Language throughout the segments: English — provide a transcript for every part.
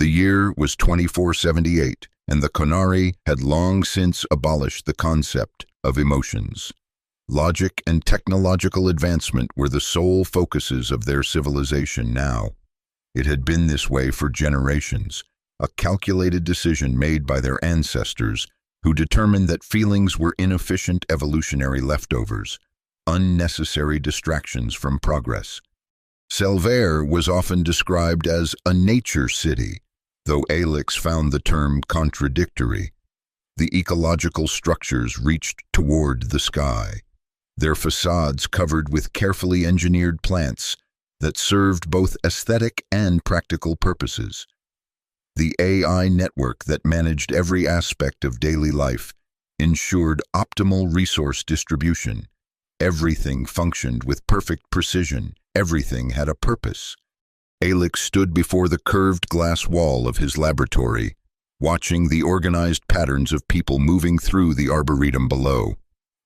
The year was 2478, and the Conari had long since abolished the concept of emotions. Logic and technological advancement were the sole focuses of their civilization now. It had been this way for generations, a calculated decision made by their ancestors who determined that feelings were inefficient evolutionary leftovers, unnecessary distractions from progress. Selvaire was often described as a nature city, though Alix found the term contradictory. The ecological structures reached toward the sky, their facades covered with carefully engineered plants that served both aesthetic and practical purposes. The AI network that managed every aspect of daily life ensured optimal resource distribution. Everything functioned with perfect precision. Everything had a purpose. Alix stood before the curved glass wall of his laboratory, watching the organized patterns of people moving through the arboretum below.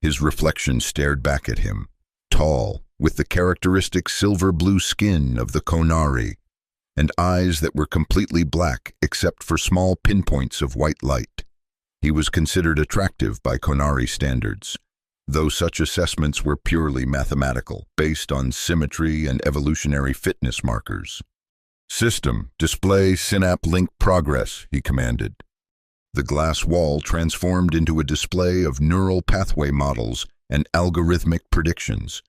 His reflection stared back at him, tall, with the characteristic silver-blue skin of the Conari, and eyes that were completely black except for small pinpoints of white light. He was considered attractive by Conari standards, though such assessments were purely mathematical, based on symmetry and evolutionary fitness markers. "System, display synapse link progress," he commanded. The glass wall transformed into a display of neural pathway models and algorithmic predictions.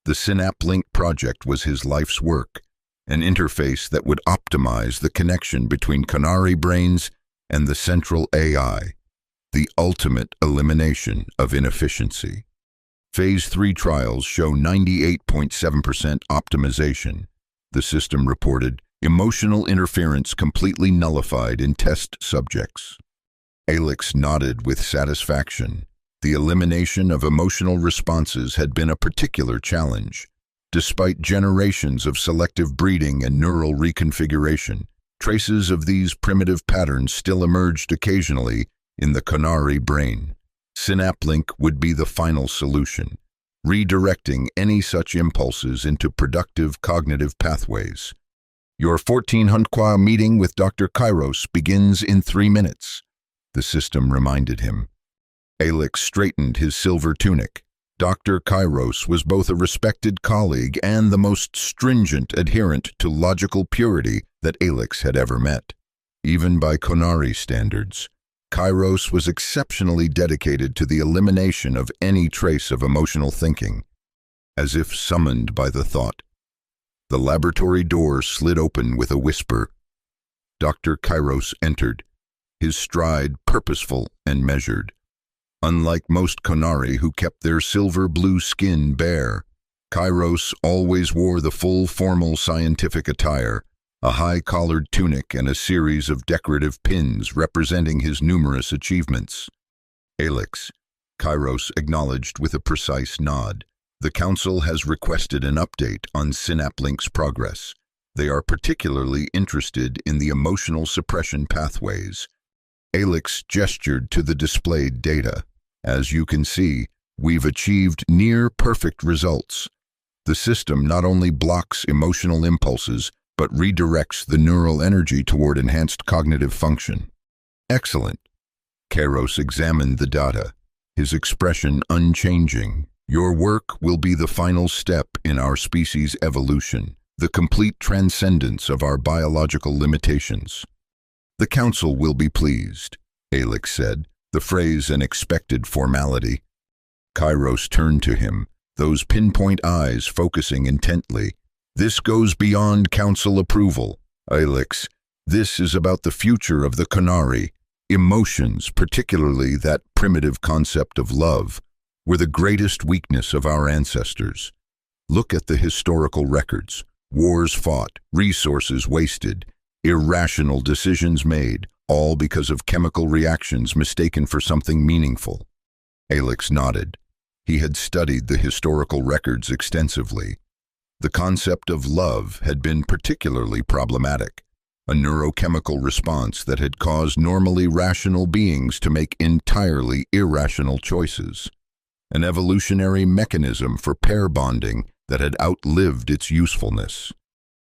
The Synapse Link project was his life's work, an interface that would optimize the connection between Conari brains and the central AI, the ultimate elimination of inefficiency. Phase 3 trials show 98.7% optimization. The system reported emotional interference completely nullified in test subjects. Alix nodded with satisfaction. The elimination of emotional responses had been a particular challenge. Despite generations of selective breeding and neural reconfiguration, traces of these primitive patterns still emerged occasionally in the Conari brain. SynapLink would be the final solution, redirecting any such impulses into productive cognitive pathways. "Your 1400 meeting with Dr. Kairos begins in 3 minutes, the system reminded him. Alix straightened his silver tunic. Dr. Kairos was both a respected colleague and the most stringent adherent to logical purity that Alix had ever met. Even by Conari standards, Kairos was exceptionally dedicated to the elimination of any trace of emotional thinking. As if summoned by the thought, the laboratory door slid open with a whisper. Dr. Kairos entered, his stride purposeful and measured. Unlike most Conari who kept their silver-blue skin bare, Kairos always wore the full formal scientific attire, a high-collared tunic and a series of decorative pins representing his numerous achievements. "Alix," Kairos acknowledged with a precise nod. "The Council has requested an update on SynapLink's progress. They are particularly interested in the emotional suppression pathways." Alix gestured to the displayed data. "As you can see, we've achieved near-perfect results. The system not only blocks emotional impulses, but redirects the neural energy toward enhanced cognitive function." "Excellent." Kairos examined the data, his expression unchanging. "Your work will be the final step in our species' evolution, the complete transcendence of our biological limitations." "The Council will be pleased," Alix said, the phrase an expected formality. Kairos turned to him, those pinpoint eyes focusing intently. "This goes beyond Council approval, Alix. This is about the future of the Conari. Emotions, particularly that primitive concept of love, were the greatest weakness of our ancestors. Look at the historical records. Wars fought, resources wasted, irrational decisions made, all because of chemical reactions mistaken for something meaningful." Alix nodded. He had studied the historical records extensively. The concept of love had been particularly problematic, a neurochemical response that had caused normally rational beings to make entirely irrational choices, an evolutionary mechanism for pair bonding that had outlived its usefulness.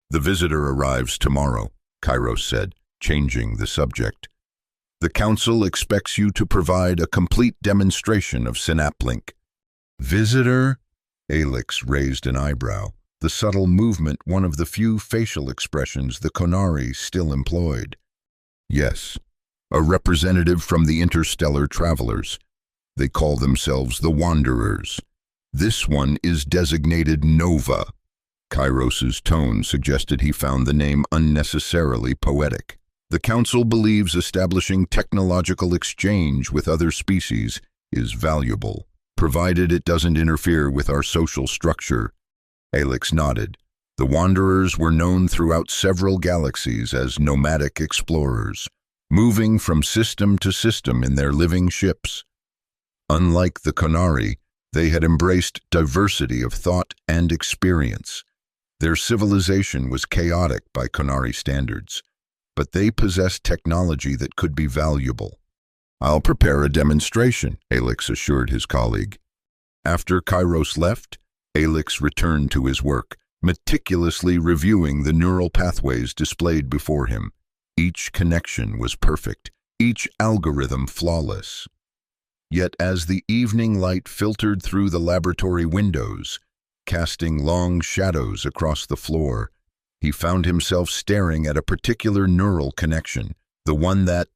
"The visitor arrives tomorrow," Kairos said. changing the subject. The Council expects you to provide a complete demonstration of SynapLink. Visitor? Alix raised an eyebrow, the subtle movement one of the few facial expressions the Conari still employed. Yes, a representative from the interstellar travelers. They call themselves the Wanderers. This one is designated Nova. Kairos's tone suggested he found the name unnecessarily poetic. The Council believes establishing technological exchange with other species is valuable, provided it doesn't interfere with our social structure. Alix nodded. The Wanderers were known throughout several galaxies as nomadic explorers, moving from system to system in their living ships. Unlike the Conari, they had embraced diversity of thought and experience. Their civilization was chaotic by Conari standards, but they possessed technology that could be valuable. I'll prepare a demonstration, Alix assured his colleague. After Kairos left, Alix returned to his work, meticulously reviewing the neural pathways displayed before him. Each connection was perfect, each algorithm flawless. Yet as the evening light filtered through the laboratory windows, casting long shadows across the floor, he found himself staring at a particular neural connection, the one that,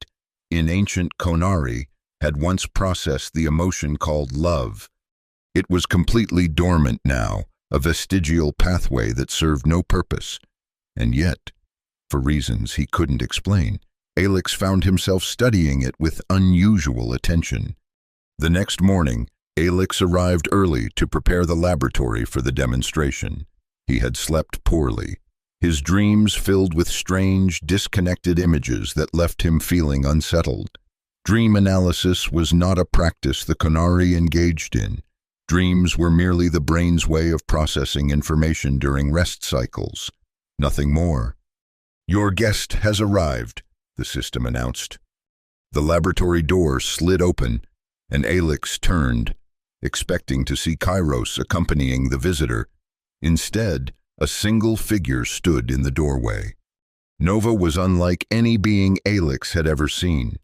in ancient Conari, had once processed the emotion called love. It was completely dormant now, a vestigial pathway that served no purpose. And yet, for reasons he couldn't explain, Alix found himself studying it with unusual attention. The next morning, Alix arrived early to prepare the laboratory for the demonstration. He had slept poorly, his dreams filled with strange, disconnected images that left him feeling unsettled. Dream analysis was not a practice the Conari engaged in. Dreams were merely the brain's way of processing information during rest cycles. Nothing more. Your guest has arrived, the system announced. The laboratory door slid open, and Alix turned, expecting to see Kairos accompanying the visitor. Instead, a single figure stood in the doorway. Nova was unlike any being Alix had ever seen.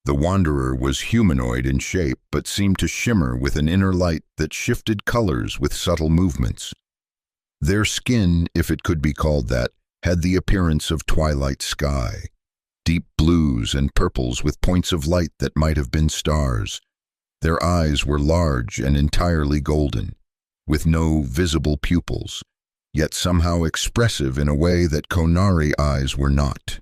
The Wanderer was humanoid in shape, but seemed to shimmer with an inner light that shifted colors with subtle movements. Their skin, if it could be called that, had the appearance of twilight sky, deep blues and purples with points of light that might have been stars. Their eyes were large and entirely golden, with no visible pupils, yet somehow expressive in a way that Conari eyes were not.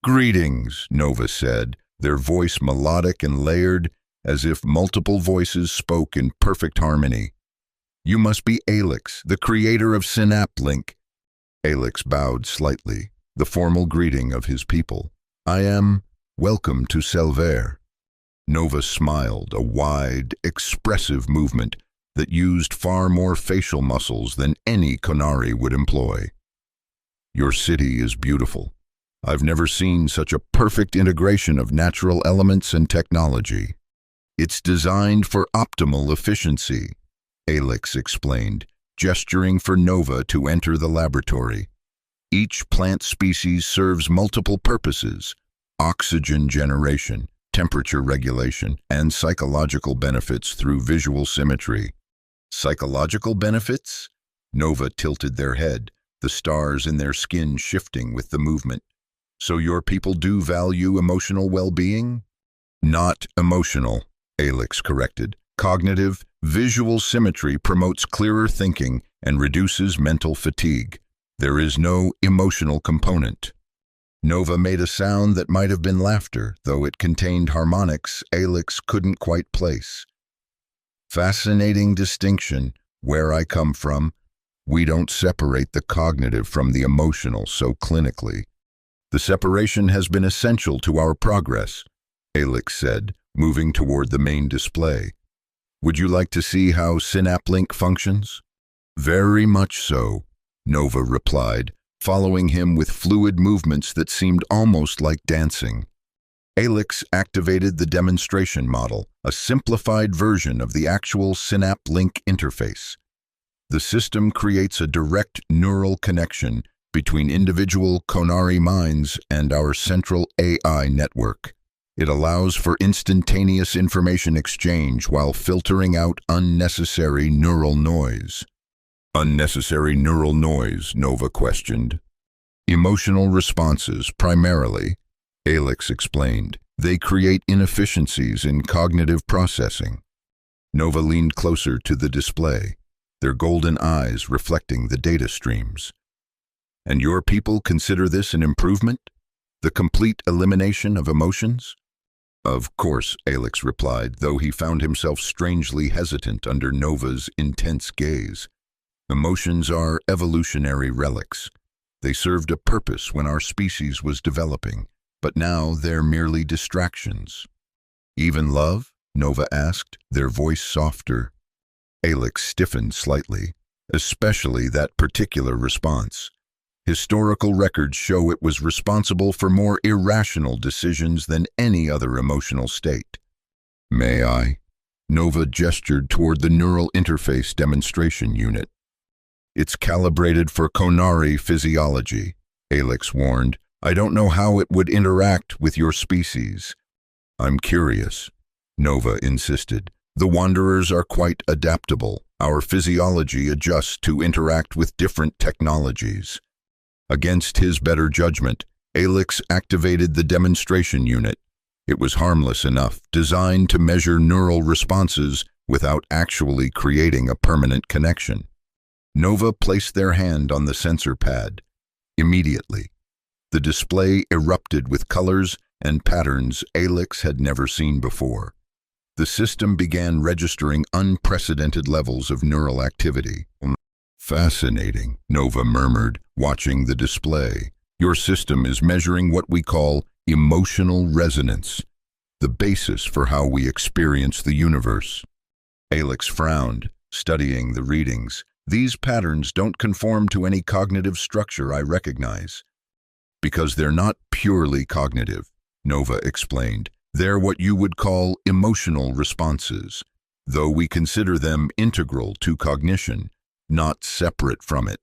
"Greetings," Nova said, their voice melodic and layered, as if multiple voices spoke in perfect harmony. "You must be Alix, the creator of SynapLink." Alix bowed slightly, the formal greeting of his people. "I am. Welcome to Selvair." Nova smiled, a wide, expressive movement that used far more facial muscles than any Conari would employ. "Your city is beautiful. I've never seen such a perfect integration of natural elements and technology. It's designed for optimal efficiency," Alix explained, gesturing for Nova to enter the laboratory. "Each plant species serves multiple purposes: oxygen generation, temperature regulation, and psychological benefits through visual symmetry." "Psychological benefits?" Nova tilted their head, the stars in their skin shifting with the movement. "So your people do value emotional well-being?" "Not emotional," Alix corrected. "Cognitive, visual symmetry promotes clearer thinking and reduces mental fatigue. There is no emotional component." Nova made a sound that might have been laughter, though it contained harmonics Alix couldn't quite place. "Fascinating distinction. Where I come from, we don't separate the cognitive from the emotional so clinically. The separation has been essential to our progress," Alix said, moving toward the main display. "Would you like to see how SynapLink functions?" "Very much so," Nova replied, following him with fluid movements that seemed almost like dancing. Alix activated the demonstration model, a simplified version of the actual SynapLink interface. The system creates a direct neural connection between individual Conari minds and our central AI network. It allows for instantaneous information exchange while filtering out unnecessary neural noise. Unnecessary neural noise, Nova questioned. Emotional responses, primarily, Alex explained. They create inefficiencies in cognitive processing. Nova leaned closer to the display, their golden eyes reflecting the data streams. And your people consider this an improvement? The complete elimination of emotions? Of course, Alex replied, though he found himself strangely hesitant under Nova's intense gaze. Emotions are evolutionary relics. They served a purpose when our species was developing, but now they're merely distractions. Even love? Nova asked, their voice softer. Alex stiffened slightly, especially that particular response. Historical records show it was responsible for more irrational decisions than any other emotional state. May I? Nova gestured toward the neural interface demonstration unit. It's calibrated for Conari physiology, Alex warned. I don't know how it would interact with your species. I'm curious, Nova insisted. The Wanderers are quite adaptable. Our physiology adjusts to interact with different technologies. Against his better judgment, Alex activated the demonstration unit. It was harmless enough, designed to measure neural responses without actually creating a permanent connection. Nova placed their hand on the sensor pad. Immediately, the display erupted with colors and patterns Alex had never seen before. The system began registering unprecedented levels of neural activity. Fascinating, Nova murmured, watching the display. Your system is measuring what we call emotional resonance, the basis for how we experience the universe. Alex frowned, studying the readings. These patterns don't conform to any cognitive structure I recognize. Because they're not purely cognitive, Nova explained. They're what you would call emotional responses, though we consider them integral to cognition, not separate from it.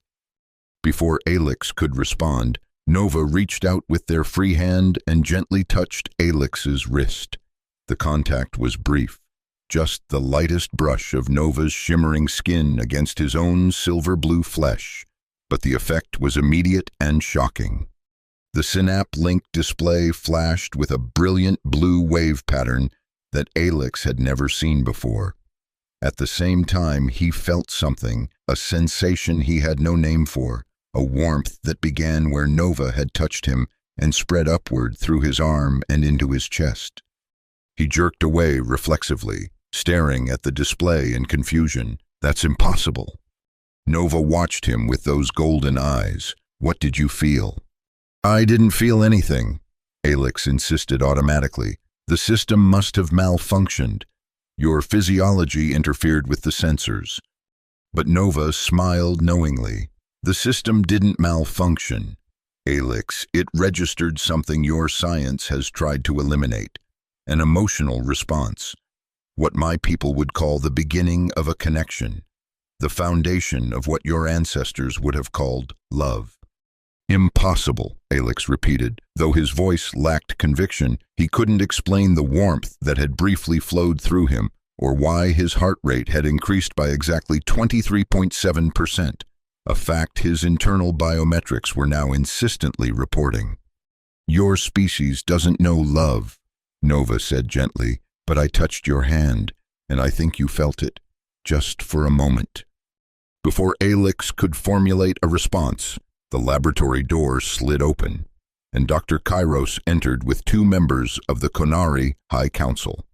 Before Alex could respond, Nova reached out with their free hand and gently touched Alex's wrist. The contact was brief, just the lightest brush of Nova's shimmering skin against his own silver-blue flesh, but the effect was immediate and shocking. The Synapse Link display flashed with a brilliant blue wave pattern that Alex had never seen before. At the same time, he felt something, a sensation he had no name for, a warmth that began where Nova had touched him and spread upward through his arm and into his chest. He jerked away reflexively, staring at the display in confusion. That's impossible. Nova watched him with those golden eyes. What did you feel? I didn't feel anything, Alex insisted automatically. The system must have malfunctioned. Your physiology interfered with the sensors. But Nova smiled knowingly. The system didn't malfunction. Alex, it registered something your science has tried to eliminate, an emotional response. What my people would call the beginning of a connection, the foundation of what your ancestors would have called love. Impossible, Alex repeated. Though his voice lacked conviction, he couldn't explain the warmth that had briefly flowed through him or why his heart rate had increased by exactly 23.7%, a fact his internal biometrics were now insistently reporting. Your species doesn't know love, Nova said gently, but I touched your hand, and I think you felt it, just for a moment. Before Alex could formulate a response, the laboratory door slid open, and Dr. Kairos entered with 2 members of the Conari High Council.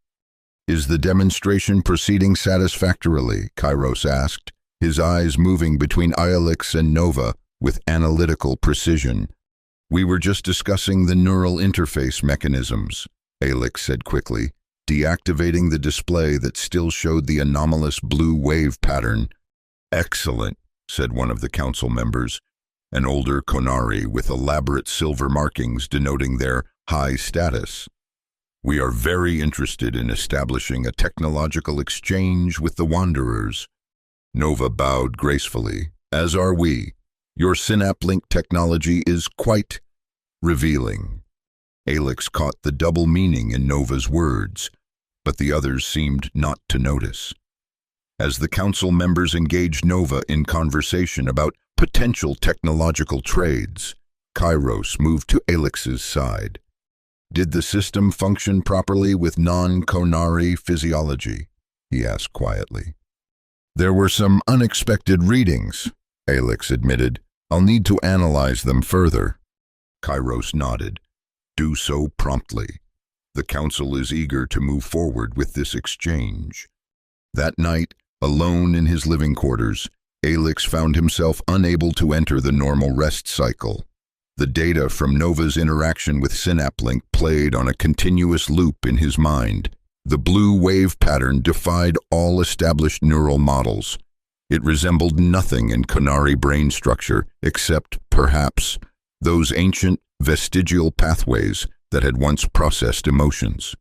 Is the demonstration proceeding satisfactorily? Kairos asked, his eyes moving between Alex and Nova with analytical precision. We were just discussing the neural interface mechanisms, Alex said quickly, deactivating the display that still showed the anomalous blue wave pattern. Excellent, said one of the council members, an older Conari with elaborate silver markings denoting their high status. We are very interested in establishing a technological exchange with the Wanderers. Nova bowed gracefully. As are we. Your SynapLink technology is quite revealing. Alex caught the double meaning in Nova's words, but the others seemed not to notice. As the council members engaged Nova in conversation about potential technological trades, Kairos moved to Alex's side. Did the system function properly with non-Konari physiology? He asked quietly. There were some unexpected readings, Alex admitted. I'll need to analyze them further. Kairos nodded. Do so promptly. The council is eager to move forward with this exchange. That night, alone in his living quarters, Alex found himself unable to enter the normal rest cycle. The data from Nova's interaction with SynapLink played on a continuous loop in his mind. The blue wave pattern defied all established neural models. It resembled nothing in Konari brain structure except, perhaps, those ancient vestigial pathways that had once processed emotions.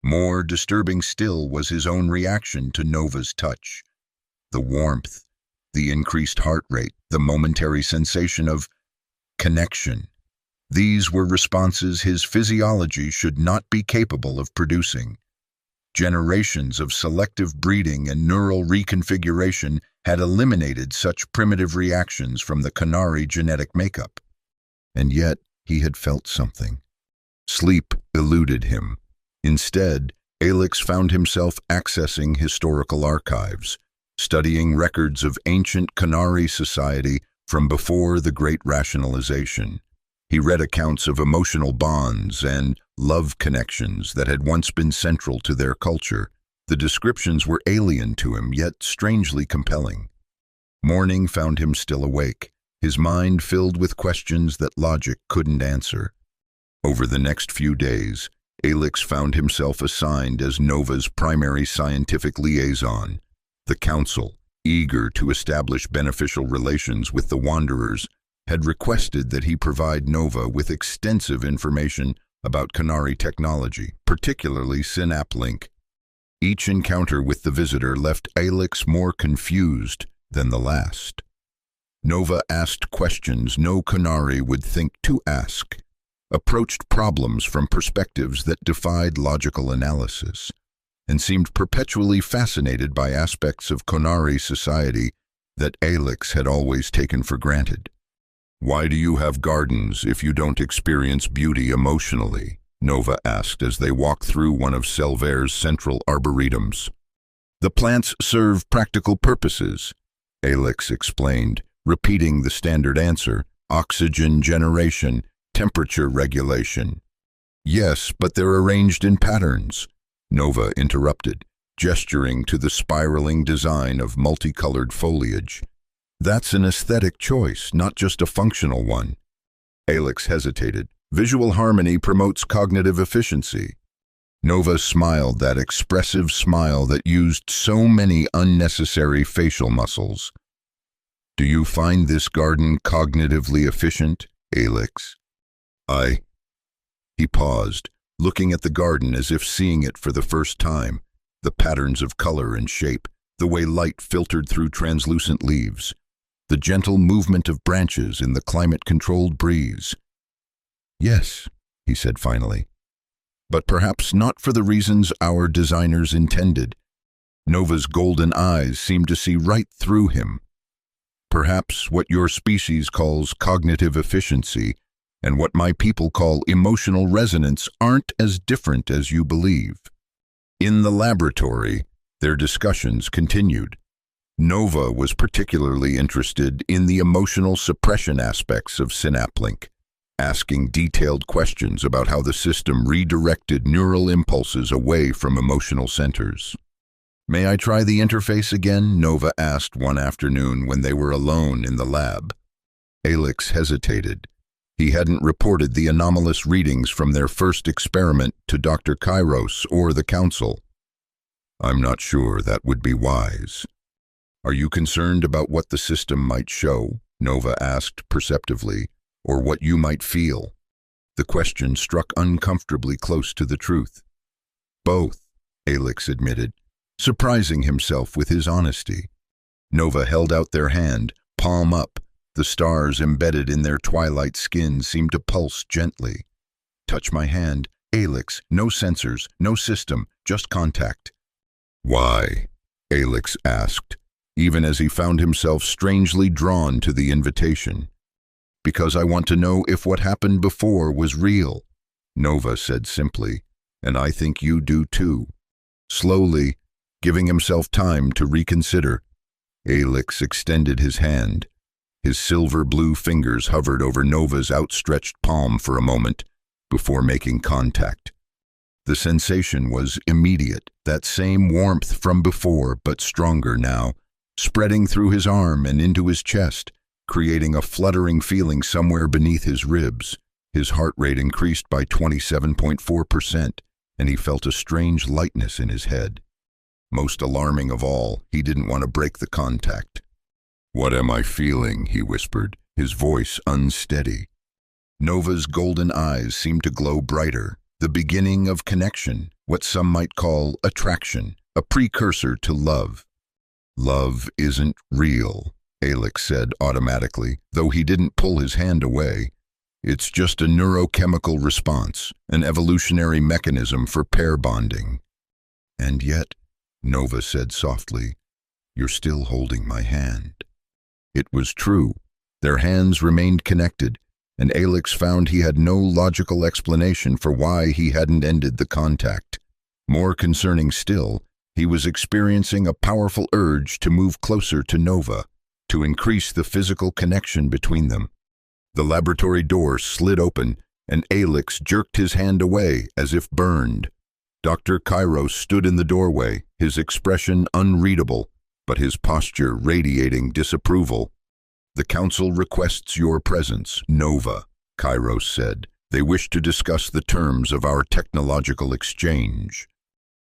More disturbing still was his own reaction to Nova's touch. The warmth, the increased heart rate, the momentary sensation of connection. These were responses his physiology should not be capable of producing. Generations of selective breeding and neural reconfiguration had eliminated such primitive reactions from the Konari genetic makeup. And yet, he had felt something. Sleep eluded him. Instead, Alex found himself accessing historical archives, studying records of ancient Konari society from before the Great Rationalization. He read accounts of emotional bonds and love connections that had once been central to their culture. The descriptions were alien to him, yet strangely compelling. Morning found him still awake, his mind filled with questions that logic couldn't answer. Over the next few days, Alex found himself assigned as Nova's primary scientific liaison. The council, eager to establish beneficial relations with the Wanderers, had requested that he provide Nova with extensive information about Konari technology, particularly SynapLink. Each encounter with the visitor left Alex more confused than the last. Nova asked questions no Konari would think to ask, approached problems from perspectives that defied logical analysis, and seemed perpetually fascinated by aspects of Konari society that Alex had always taken for granted. Why do you have gardens if you don't experience beauty emotionally? Nova asked as they walked through one of Selvair's central arboretums. The plants serve practical purposes, Alex explained, repeating the standard answer: oxygen generation, temperature regulation. Yes, but they're arranged in patterns, Nova interrupted, gesturing to the spiraling design of multicolored foliage. That's an aesthetic choice, not just a functional one. Alex hesitated. Visual harmony promotes cognitive efficiency. Nova smiled, that expressive smile that used so many unnecessary facial muscles. Do you find this garden cognitively efficient, Alex? He paused, looking at the garden as if seeing it for the first time. The patterns of color and shape, the way light filtered through translucent leaves, the gentle movement of branches in the climate-controlled breeze. Yes, he said finally, but perhaps not for the reasons our designers intended. Nova's golden eyes seemed to see right through him. Perhaps what your species calls cognitive efficiency and what my people call emotional resonance aren't as different as you believe. In the laboratory, their discussions continued. Nova was particularly interested in the emotional suppression aspects of SynapLink, asking detailed questions about how the system redirected neural impulses away from emotional centers. May I try the interface again? Nova asked one afternoon when they were alone in the lab. Alex hesitated. He hadn't reported the anomalous readings from their first experiment to Dr. Kairos or the council. I'm not sure that would be wise. Are you concerned about what the system might show? Nova asked perceptively, or what you might feel? The question struck uncomfortably close to the truth. Both, Alex admitted, surprising himself with his honesty. Nova held out their hand, palm up, The stars embedded in their twilight skin seemed to pulse gently. "Touch my hand. Alex, no sensors, no system, just contact." "Why?" Alex asked, even as he found himself strangely drawn to the invitation. "Because I want to know if what happened before was real," Nova said simply, "and I think you do too." Slowly, giving himself time to reconsider, Alex extended his hand. His silver-blue fingers hovered over Nova's outstretched palm for a moment before making contact. The sensation was immediate, that same warmth from before, but stronger now, spreading through his arm and into his chest, creating a fluttering feeling somewhere beneath his ribs. His heart rate increased by 27.4%, and he felt a strange lightness in his head. Most alarming of all, he didn't want to break the contact. "What am I feeling?" he whispered, his voice unsteady. Nova's golden eyes seemed to glow brighter, the beginning of connection, what some might call attraction, a precursor to love. "Love isn't real," Alex said automatically, though he didn't pull his hand away. "It's just a neurochemical response, an evolutionary mechanism for pair bonding." "And yet," Nova said softly, "you're still holding my hand." It was true. Their hands remained connected, and Alex found he had no logical explanation for why he hadn't ended the contact. More concerning still, he was experiencing a powerful urge to move closer to Nova, to increase the physical connection between them. The laboratory door slid open, and Alex jerked his hand away as if burned. Dr. Kairos stood in the doorway, his expression unreadable, but his posture radiating disapproval. "The council requests your presence, Nova," Kairos said. "They wish to discuss the terms of our technological exchange."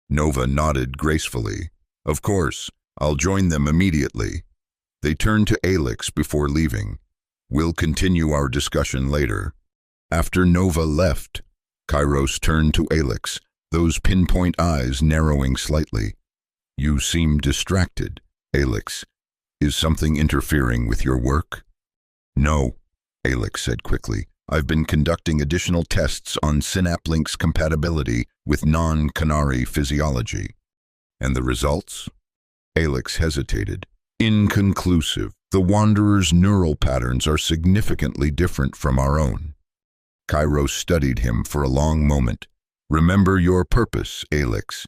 Nova nodded gracefully. "Of course, I'll join them immediately." They turned to Alex before leaving. "We'll continue our discussion later." After Nova left, Kairos turned to Alex, those pinpoint eyes narrowing slightly. "You seem distracted, Alex. Is something interfering with your work?" "No," Alex said quickly. "I've been conducting additional tests on SynapLink's compatibility with non-Canary physiology." "And the results?" Alex hesitated. "Inconclusive. The Wanderer's neural patterns are significantly different from our own." Kairos studied him for a long moment. "Remember your purpose, Alex.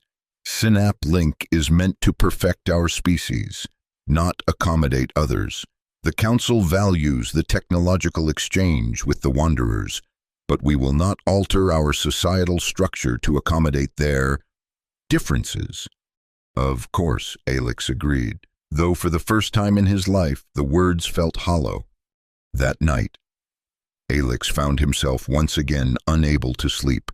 SynapLink is meant to perfect our species, not accommodate others. The Council values the technological exchange with the Wanderers, but we will not alter our societal structure to accommodate their differences." "Of course," Alex agreed, though for the first time in his life the words felt hollow. That night, Alex found himself once again unable to sleep.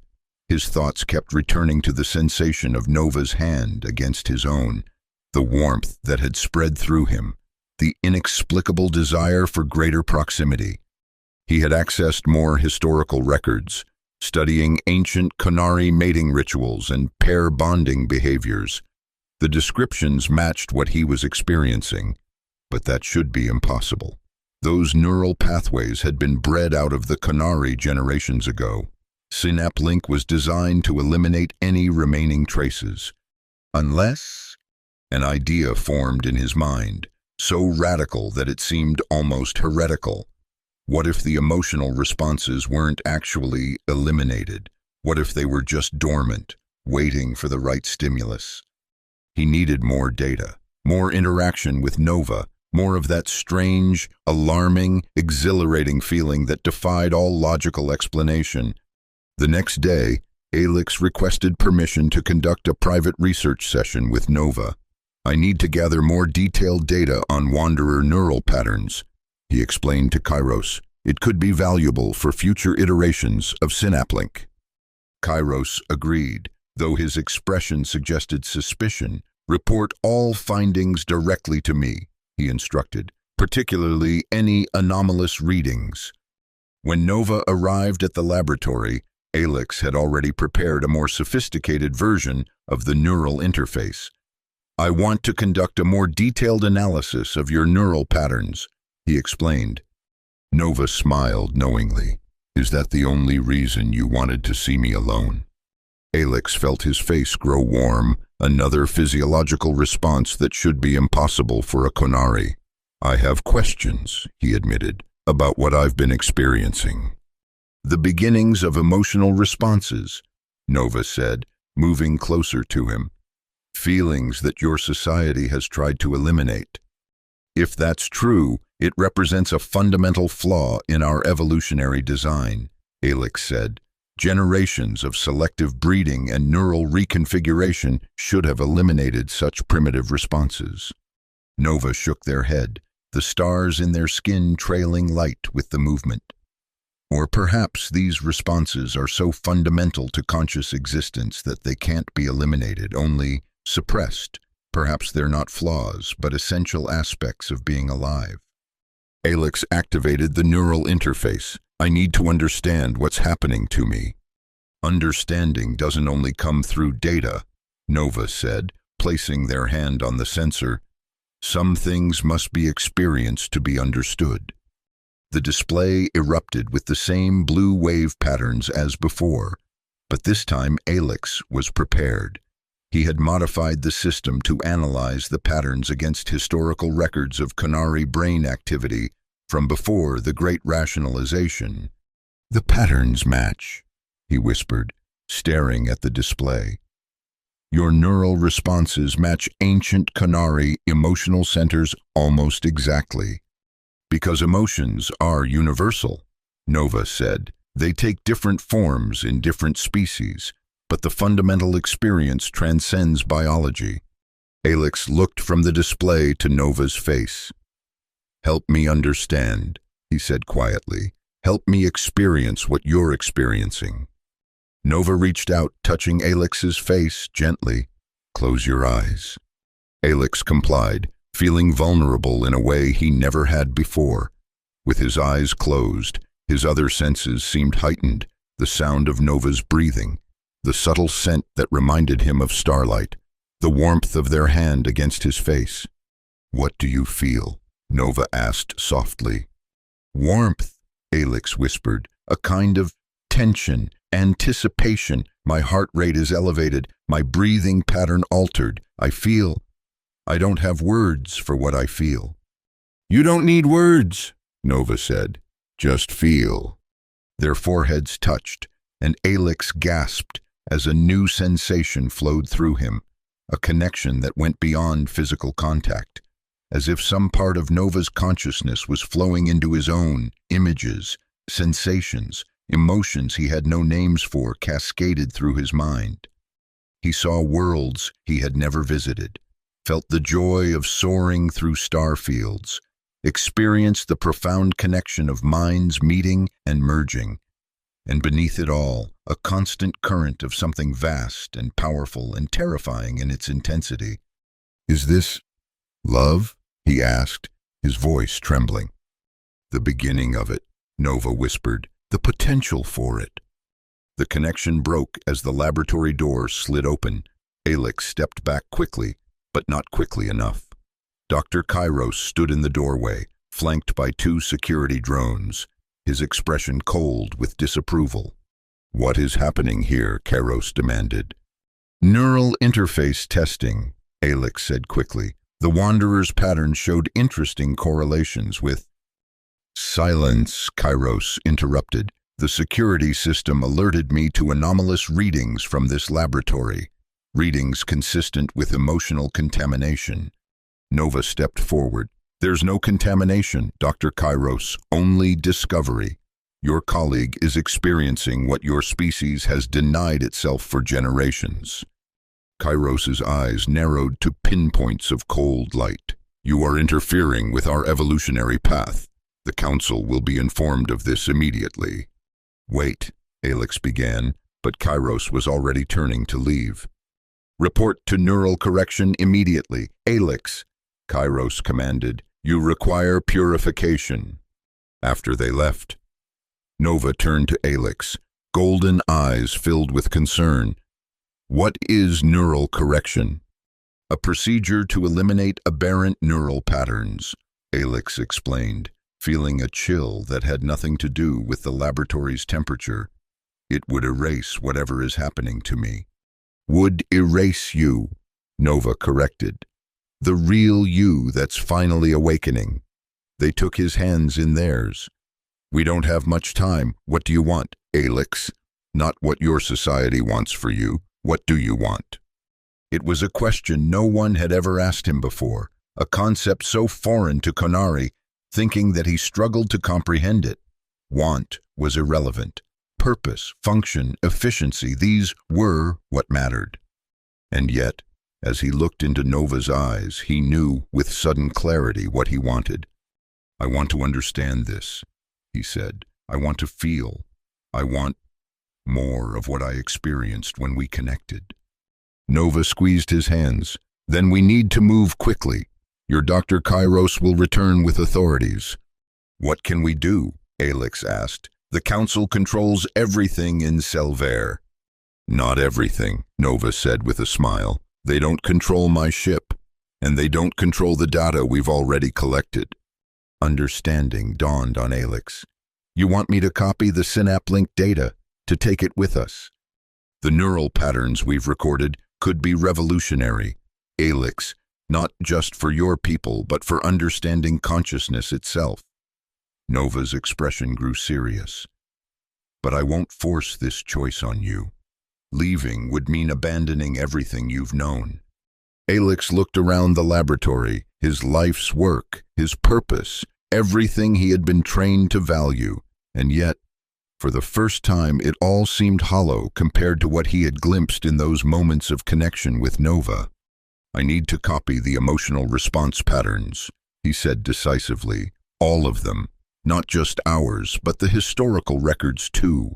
His thoughts kept returning to the sensation of Nova's hand against his own, the warmth that had spread through him, the inexplicable desire for greater proximity. He had accessed more historical records, studying ancient Canary mating rituals and pair bonding behaviors. The descriptions matched what he was experiencing, but that should be impossible. Those neural pathways had been bred out of the Canary generations ago. SynapLink was designed to eliminate any remaining traces. Unless an idea formed in his mind, so radical that it seemed almost heretical. What if the emotional responses weren't actually eliminated? What if they were just dormant, waiting for the right stimulus? He needed more data, more interaction with Nova, more of that strange, alarming, exhilarating feeling that defied all logical explanation. The next day, Alex requested permission to conduct a private research session with Nova. "I need to gather more detailed data on Wanderer neural patterns," he explained to Kairos. "It could be valuable for future iterations of SynapLink." Kairos agreed, though his expression suggested suspicion. "Report all findings directly to me," he instructed, "particularly any anomalous readings." When Nova arrived at the laboratory, Alex had already prepared a more sophisticated version of the neural interface. "I want to conduct a more detailed analysis of your neural patterns," he explained. Nova smiled knowingly. Is that the only reason you wanted to see me alone? Alex felt his face grow warm, another physiological response that should be impossible for a Konari. I have questions, he admitted, about what I've been experiencing. The beginnings of emotional responses, Nova said, moving closer to him. Feelings that your society has tried to eliminate. If that's true, it represents a fundamental flaw in our evolutionary design, Alex said. Generations of selective breeding and neural reconfiguration should have eliminated such primitive responses. Nova shook their head, the stars in their skin trailing light with the movement. Or perhaps these responses are so fundamental to conscious existence that they can't be eliminated, only suppressed. Perhaps they're not flaws, but essential aspects of being alive. Alex activated the neural interface. I need to understand what's happening to me. Understanding doesn't only come through data, Nova said, placing their hand on the sensor. Some things must be experienced to be understood. The display erupted with the same blue wave patterns as before, but this time Alex was prepared. He had modified the system to analyze the patterns against historical records of Konari brain activity from before the Great Rationalization. The patterns match, he whispered, staring at the display. Your neural responses match ancient Konari emotional centers almost exactly. Because emotions are universal, Nova said. They take different forms in different species, but the fundamental experience transcends biology. Alex looked from the display to Nova's face. Help me understand, he said quietly. Help me experience what you're experiencing. Nova reached out, touching Alex's face gently. Close your eyes. Alex complied, feeling vulnerable in a way he never had before. With his eyes closed, his other senses seemed heightened, the sound of Nova's breathing, the subtle scent that reminded him of starlight, the warmth of their hand against his face. What do you feel? Nova asked softly. Warmth, Alex whispered, a kind of tension, anticipation. My heart rate is elevated, my breathing pattern altered. I don't have words for what I feel. You don't need words, Nova said. Just feel. Their foreheads touched, and Alex gasped as a new sensation flowed through him, a connection that went beyond physical contact, as if some part of Nova's consciousness was flowing into his own. Images, sensations, emotions he had no names for cascaded through his mind. He saw worlds he had never visited, felt the joy of soaring through star fields, experienced the profound connection of minds meeting and merging, and beneath it all, a constant current of something vast and powerful and terrifying in its intensity. Is this love? He asked, his voice trembling. The beginning of it, Nova whispered, the potential for it. The connection broke as the laboratory door slid open. Alex stepped back quickly, but not quickly enough. Dr. Kairos stood in the doorway, flanked by 2 security drones, his expression cold with disapproval. What is happening here? Kairos demanded. Neural interface testing, Alex said quickly. The Wanderer's pattern showed interesting correlations with... Silence, Kairos interrupted. The security system alerted me to anomalous readings from this laboratory, readings consistent with emotional contamination. Nova stepped forward. There's no contamination, Dr. Kairos, only discovery. Your colleague is experiencing what your species has denied itself for generations. Kairos's eyes narrowed to pinpoints of cold light. You are interfering with our evolutionary path. The Council will be informed of this immediately. Wait, Alex began, but Kairos was already turning to leave. Report to neural correction immediately. Alex, Kairos commanded, you require purification. After they left, Nova turned to Alex, golden eyes filled with concern. What is neural correction? A procedure to eliminate aberrant neural patterns, Alex explained. feeling a chill that had nothing to do with the laboratory's temperature. It would erase whatever is happening to me. Would erase you, Nova corrected. The real you that's finally awakening. They took his hands in theirs. We don't have much time. What do you want, Alex? Not what your society wants for you. What do you want? It was a question no one had ever asked him before, a concept so foreign to Conari, thinking that he struggled to comprehend it. Want was irrelevant. Purpose, function, efficiency, these were what mattered. And yet, as he looked into Nova's eyes, he knew with sudden clarity what he wanted. I want to understand this, he said. I want to feel. I want more of what I experienced when we connected. Nova squeezed his hands. Then we need to move quickly. Your Dr. Kairos will return with authorities. What can we do? Alex asked. The Council controls everything in Selvair. Not everything, Nova said with a smile. They don't control my ship, and they don't control the data we've already collected. Understanding dawned on Alex. You want me to copy the SynapLink data, to take it with us? The neural patterns we've recorded could be revolutionary, Alex, not just for your people, but for understanding consciousness itself. Nova's expression grew serious. But I won't force this choice on you. Leaving would mean abandoning everything you've known. Alex looked around the laboratory, his life's work, his purpose, everything he had been trained to value, and yet, for the first time, it all seemed hollow compared to what he had glimpsed in those moments of connection with Nova. I need to copy the emotional response patterns, he said decisively. All of them, not just ours, but the historical records too.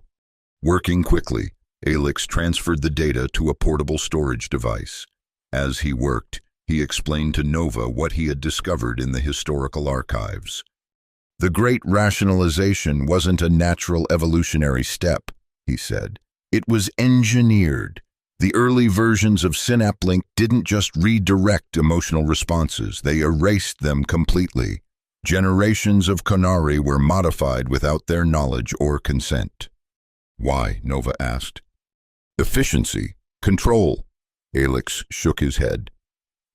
Working quickly, Alex transferred the data to a portable storage device. As he worked, he explained to Nova what he had discovered in the historical archives. The great rationalization wasn't a natural evolutionary step, he said. It was engineered. The early versions of SynapLink didn't just redirect emotional responses, they erased them completely. Generations of Conari were modified without their knowledge or consent. Why? Nova asked. Efficiency, control. Alex shook his head.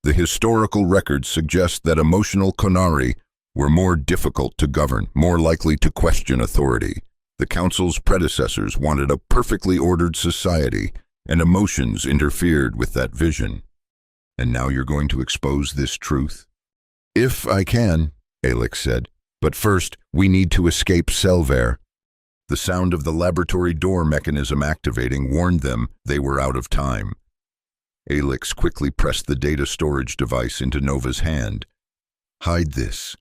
The historical records suggest that emotional Conari were more difficult to govern, more likely to question authority. The Council's predecessors wanted a perfectly ordered society, and emotions interfered with that vision. And now you're going to expose this truth? If I can, Alex said. But first, we need to escape Selvair. The sound of the laboratory door mechanism activating warned them they were out of time. Alex quickly pressed the data storage device into Nova's hand. Hide this.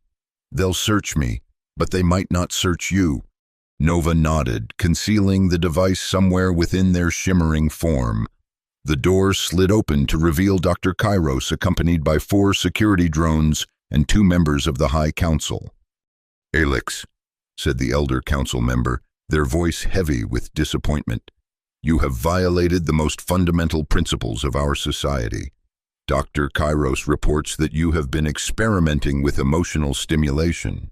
They'll search me, but they might not search you. Nova nodded, concealing the device somewhere within their shimmering form. The door slid open to reveal Dr. Kairos accompanied by 4 security drones and 2 members of the High Council. Alex, said the elder council member, their voice heavy with disappointment, you have violated the most fundamental principles of our society. Dr. Kairos reports that you have been experimenting with emotional stimulation.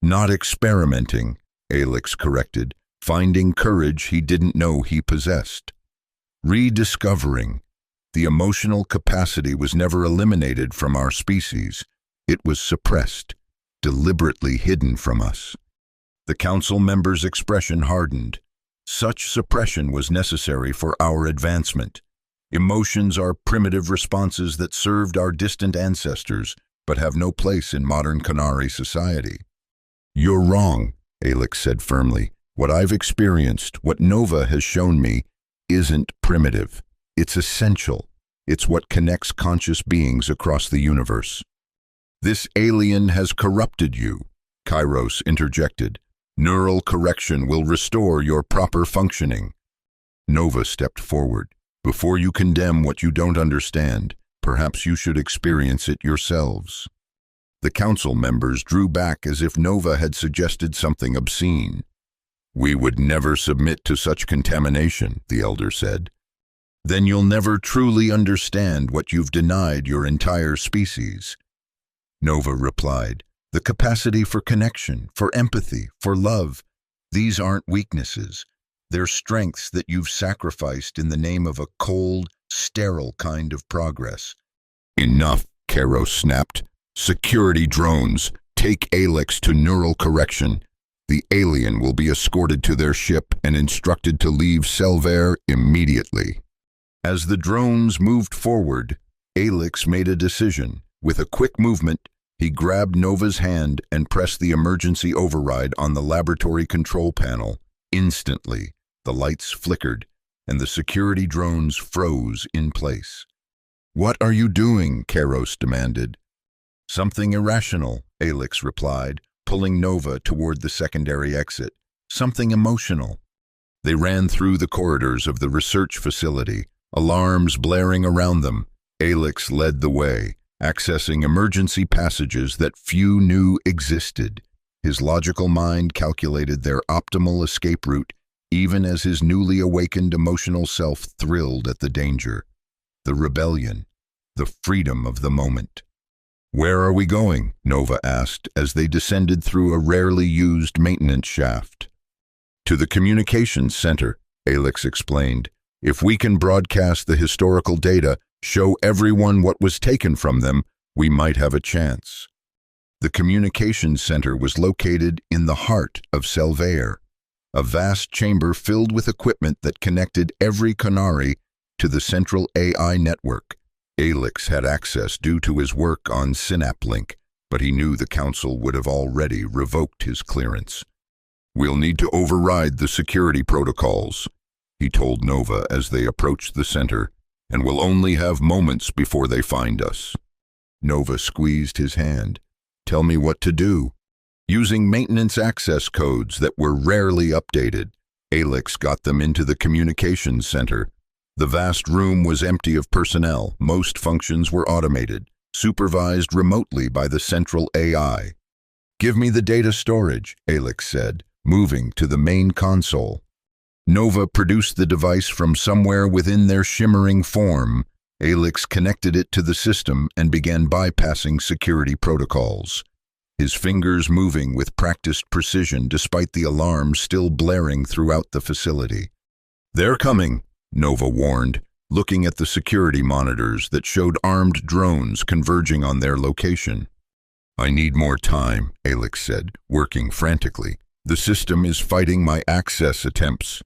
Not experimenting, Alex corrected, finding courage he didn't know he possessed. Rediscovering. The emotional capacity was never eliminated from our species. It was suppressed, deliberately hidden from us. The council member's expression hardened. Such suppression was necessary for our advancement. Emotions are primitive responses that served our distant ancestors, but have no place in modern Conari society. You're wrong, Alex said firmly. What I've experienced, what Nova has shown me, isn't primitive. It's essential. It's what connects conscious beings across the universe. This alien has corrupted you, Kairos interjected. Neural correction will restore your proper functioning. Nova stepped forward. Before you condemn what you don't understand, perhaps you should experience it yourselves. The council members drew back as if Nova had suggested something obscene. We would never submit to such contamination, the elder said. Then you'll never truly understand what you've denied your entire species. Nova replied, The capacity for connection, for empathy, for love. These aren't weaknesses. They're strengths that you've sacrificed in the name of a cold, sterile kind of progress. Enough, Kairos snapped. Security drones, take Alex to neural correction. The alien will be escorted to their ship and instructed to leave Selvair immediately. As the drones moved forward, Alex made a decision. With a quick movement, he grabbed Nova's hand and pressed the emergency override on the laboratory control panel. Instantly, the lights flickered, and the security drones froze in place. "What are you doing?" Kairos demanded. "Something irrational," Alex replied, pulling Nova toward the secondary exit. "Something emotional." They ran through the corridors of the research facility, alarms blaring around them. Alex led the way, accessing emergency passages that few knew existed. His logical mind calculated their optimal escape route, even as his newly awakened emotional self thrilled at the danger, the rebellion, the freedom of the moment. "Where are we going?" Nova asked as they descended through a rarely used maintenance shaft. "To the communications center," Alex explained. "If we can broadcast the historical data, show everyone what was taken from them, we might have a chance." The communications center was located in the heart of Selvair, a vast chamber filled with equipment that connected every Canary to the central AI network. Alex had access due to his work on SynapLink, but he knew the Council would have already revoked his clearance. "We'll need to override the security protocols," he told Nova as they approached the center, "and we'll only have moments before they find us." Nova squeezed his hand. "Tell me what to do." Using maintenance access codes that were rarely updated, Alex got them into the communications center. The vast room was empty of personnel. Most functions were automated, supervised remotely by the central AI. "Give me the data storage," Alex said, moving to the main console. Nova produced the device from somewhere within their shimmering form. Alex connected it to the system and began bypassing security protocols, his fingers moving with practiced precision despite the alarms still blaring throughout the facility. "They're coming," Nova warned, looking at the security monitors that showed armed drones converging on their location. "I need more time," Alex said, working frantically. "The system is fighting my access attempts."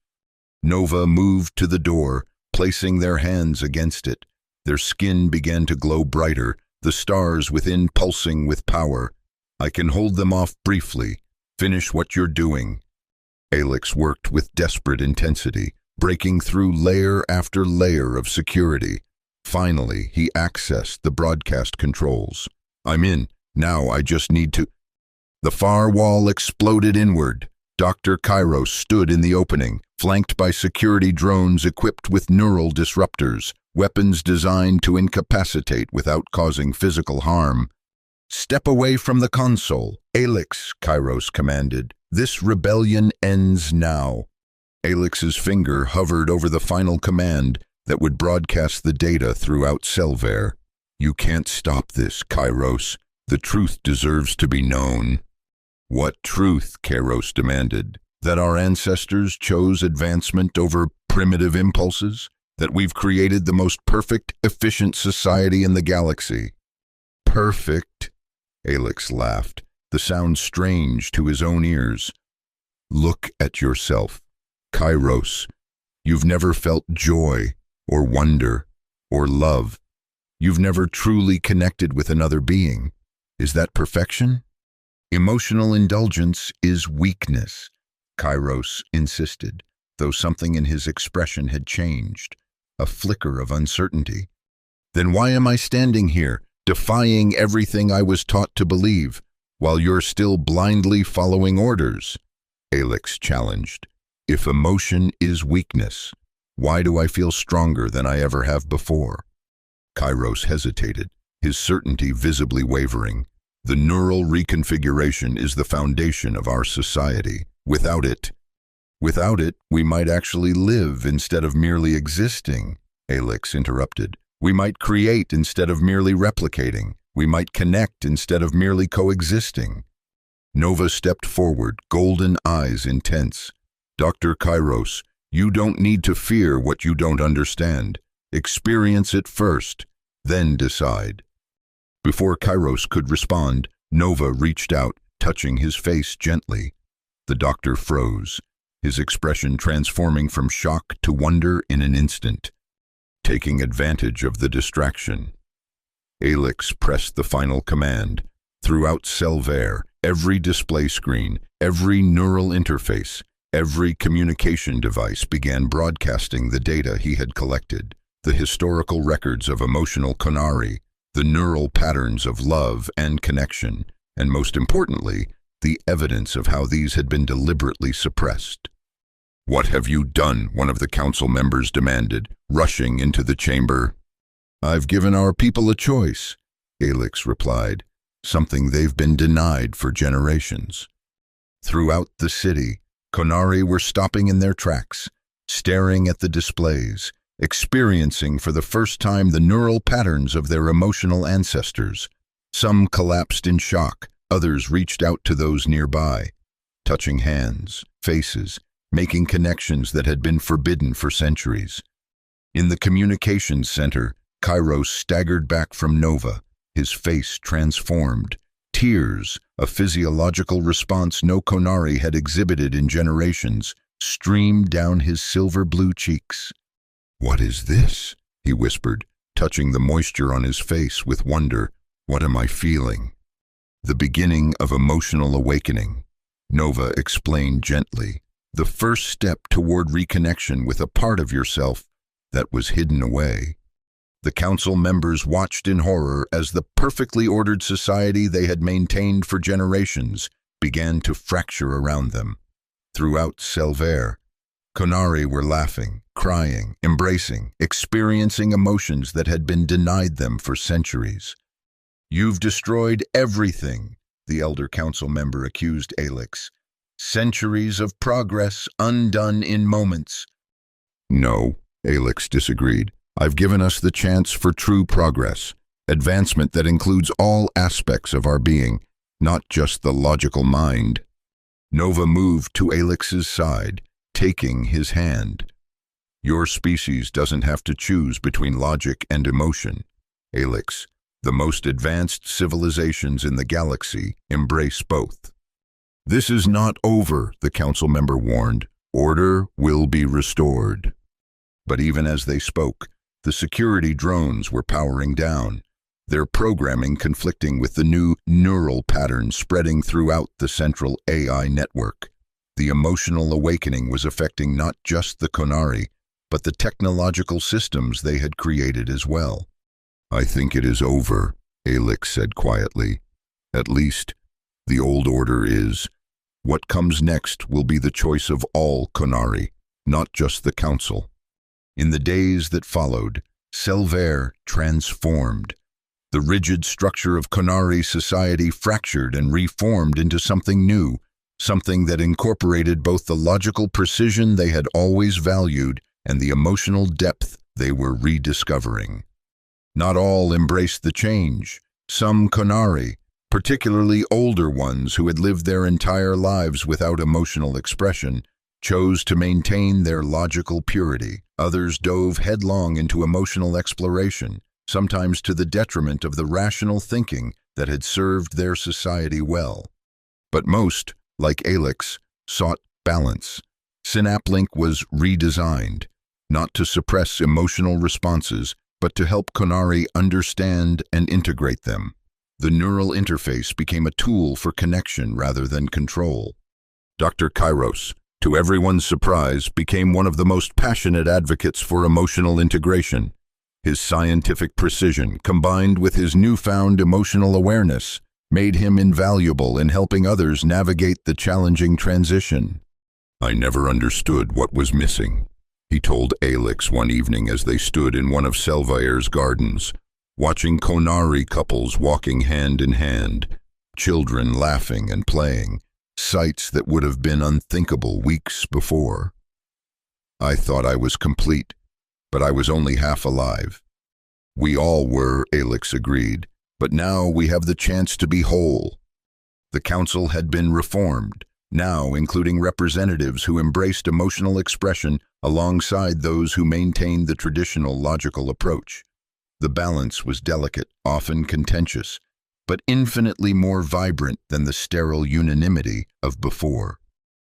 Nova moved to the door, placing their hands against it. Their skin began to glow brighter, the stars within pulsing with power. "I can hold them off briefly. Finish what you're doing." Alex worked with desperate intensity, breaking through layer after layer of security. Finally, he accessed the broadcast controls. "I'm in. Now I just need to—" The far wall exploded inward. Dr. Kairos stood in the opening, flanked by security drones equipped with neural disruptors, weapons designed to incapacitate without causing physical harm. "Step away from the console, Alex," Kairos commanded. "This rebellion ends now." Alex's finger hovered over the final command that would broadcast the data throughout Selvair. "You can't stop this, Kairos. The truth deserves to be known." "What truth?" Kairos demanded. "That our ancestors chose advancement over primitive impulses? That we've created the most perfect, efficient society in the galaxy?" "Perfect?" Alex laughed, the sound strange to his own ears. "Look at yourself, Kairos. You've never felt joy, or wonder, or love. You've never truly connected with another being. Is that perfection?" "Emotional indulgence is weakness," Kairos insisted, though something in his expression had changed, a flicker of uncertainty. "Then why am I standing here, defying everything I was taught to believe, while you're still blindly following orders?" Alex challenged. "If emotion is weakness, why do I feel stronger than I ever have before?" Kairos hesitated, his certainty visibly wavering. "The neural reconfiguration is the foundation of our society. Without it, we might actually live instead of merely existing," Alex interrupted. "We might create instead of merely replicating. We might connect instead of merely coexisting. Nova stepped forward, golden eyes intense. Dr. Kairos, you don't need to fear what you don't understand. Experience it first, then decide. Before Kairos could respond, Nova reached out, touching his face gently. The doctor froze, his expression transforming from shock to wonder in an instant. Taking advantage of the distraction, Alix pressed the final command. Throughout Selvair, every display screen, every neural interface, every communication device began broadcasting the data he had collected, the historical records of emotional Konari, the neural patterns of love and connection, and most importantly, the evidence of how these had been deliberately suppressed. "What have you done?" one of the council members demanded, rushing into the chamber. "I've given our people a choice," Alix replied, "something they've been denied for generations." Throughout the city, Konari were stopping in their tracks, staring at the displays, experiencing for the first time the neural patterns of their emotional ancestors. Some collapsed in shock, others reached out to those nearby, touching hands, faces, making connections that had been forbidden for centuries. In the communications center, Kairos staggered back from Nova, his face transformed. Tears, a physiological response no Konari had exhibited in generations, streamed down his silver-blue cheeks. "What is this?" he whispered, touching the moisture on his face with wonder. "What am I feeling?" "The beginning of emotional awakening," Nova explained gently. "The first step toward reconnection with a part of yourself that was hidden away." The council members watched in horror as the perfectly ordered society they had maintained for generations began to fracture around them. Throughout Selvair, Konari were laughing, crying, embracing, experiencing emotions that had been denied them for centuries. "You've destroyed everything," the elder council member accused Alix. "Centuries of progress undone in moments." "No," Alix disagreed. "I've given us the chance for true progress, advancement that includes all aspects of our being, not just the logical mind." Nova moved to Alix's side, taking his hand. "Your species doesn't have to choose between logic and emotion. Alix, the most advanced civilizations in the galaxy embrace both." "This is not over," the council member warned. "Order will be restored." But even as they spoke, the security drones were powering down, their programming conflicting with the new neural patterns spreading throughout the central AI network. The emotional awakening was affecting not just the Konari, but the technological systems they had created as well. "I think it is over," Alix said quietly. "At least, the old order is. What comes next will be the choice of all Konari, not just the council." In the days that followed, Selvair transformed. The rigid structure of Konari society fractured and reformed into something new, something that incorporated both the logical precision they had always valued and the emotional depth they were rediscovering. Not all embraced the change. Some Konari, particularly older ones who had lived their entire lives without emotional expression, chose to maintain their logical purity. Others dove headlong into emotional exploration, sometimes to the detriment of the rational thinking that had served their society well. But most, like Alix, sought balance. Synaplink was redesigned, not to suppress emotional responses, but to help Konari understand and integrate them. The neural interface became a tool for connection rather than control. Dr. Kairos, to everyone's surprise, became one of the most passionate advocates for emotional integration. His scientific precision, combined with his newfound emotional awareness, made him invaluable in helping others navigate the challenging transition. "I never understood what was missing," he told Alix one evening as they stood in one of Selvair's gardens, watching Konari couples walking hand in hand, children laughing and playing, sights that would have been unthinkable weeks before. "I thought I was complete, but I was only half alive." "We all were," Alix agreed. But now we have the chance to be whole. The council had been reformed, now including representatives who embraced emotional expression alongside those who maintained the traditional logical approach. The balance was delicate, often contentious, but infinitely more vibrant than the sterile unanimity of before.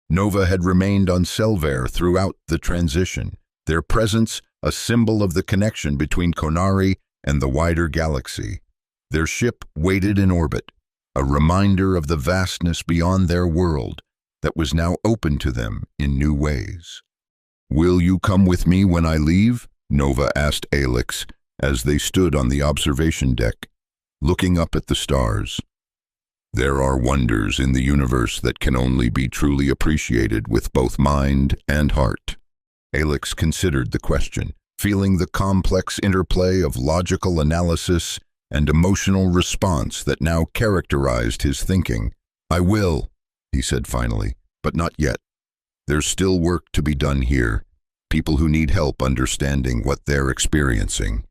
Nova had remained on Selvair throughout the transition, their presence a symbol of the connection between Konari and the wider galaxy. Their ship waited in orbit, a reminder of the vastness beyond their world that was now open to them in new ways. "Will you come with me when I leave?" Nova asked Alex as they stood on the observation deck, looking up at the stars. "There are wonders in the universe that can only be truly appreciated with both mind and heart." Alex considered the question, feeling the complex interplay of logical analysis and emotional response that now characterized his thinking. "I will," he said finally, "but not yet. There's still work to be done here, people who need help understanding what they're experiencing."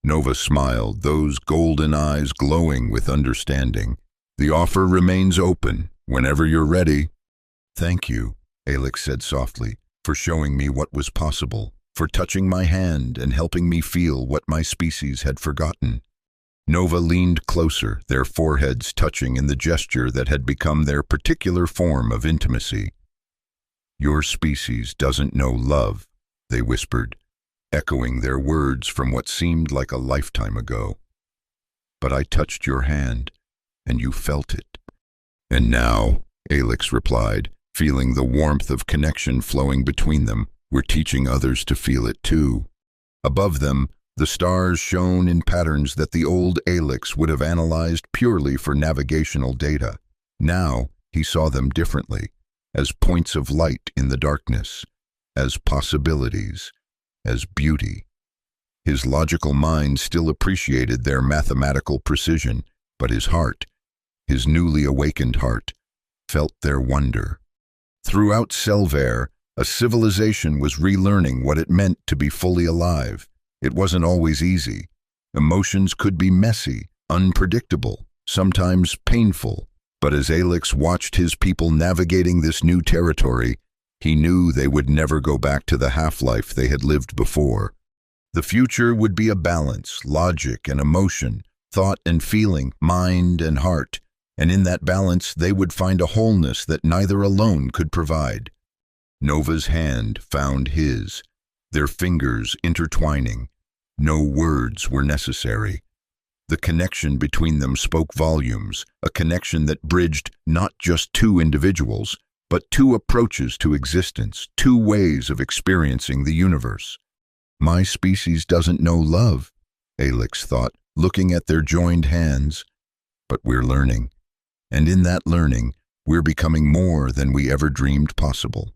Nova smiled, those golden eyes glowing with understanding. "The offer remains open, whenever you're ready." "Thank you," Alex said softly, "for showing me what was possible, for touching my hand and helping me feel what my species had forgotten." Nova leaned closer, their foreheads touching in the gesture that had become their particular form of intimacy. "Your species doesn't know love," they whispered, echoing their words from what seemed like a lifetime ago. "But I touched your hand, and you felt it." "And now," Alex replied, feeling the warmth of connection flowing between them, "we're teaching others to feel it too." Above them, the stars shone in patterns that the old Alex would have analyzed purely for navigational data. Now he saw them differently, as points of light in the darkness, as possibilities, as beauty. His logical mind still appreciated their mathematical precision, but his heart, his newly awakened heart, felt their wonder. Throughout Selvair, a civilization was relearning what it meant to be fully alive. It wasn't always easy. Emotions could be messy, unpredictable, sometimes painful. But as Alex watched his people navigating this new territory, he knew they would never go back to the half-life they had lived before. The future would be a balance, logic and emotion, thought and feeling, mind and heart. And in that balance, they would find a wholeness that neither alone could provide. Nova's hand found his, their fingers intertwining. No words were necessary. The connection between them spoke volumes, a connection that bridged not just two individuals, but two approaches to existence, two ways of experiencing the universe. "My species doesn't know love," Alex thought, looking at their joined hands. "But we're learning. And in that learning, we're becoming more than we ever dreamed possible."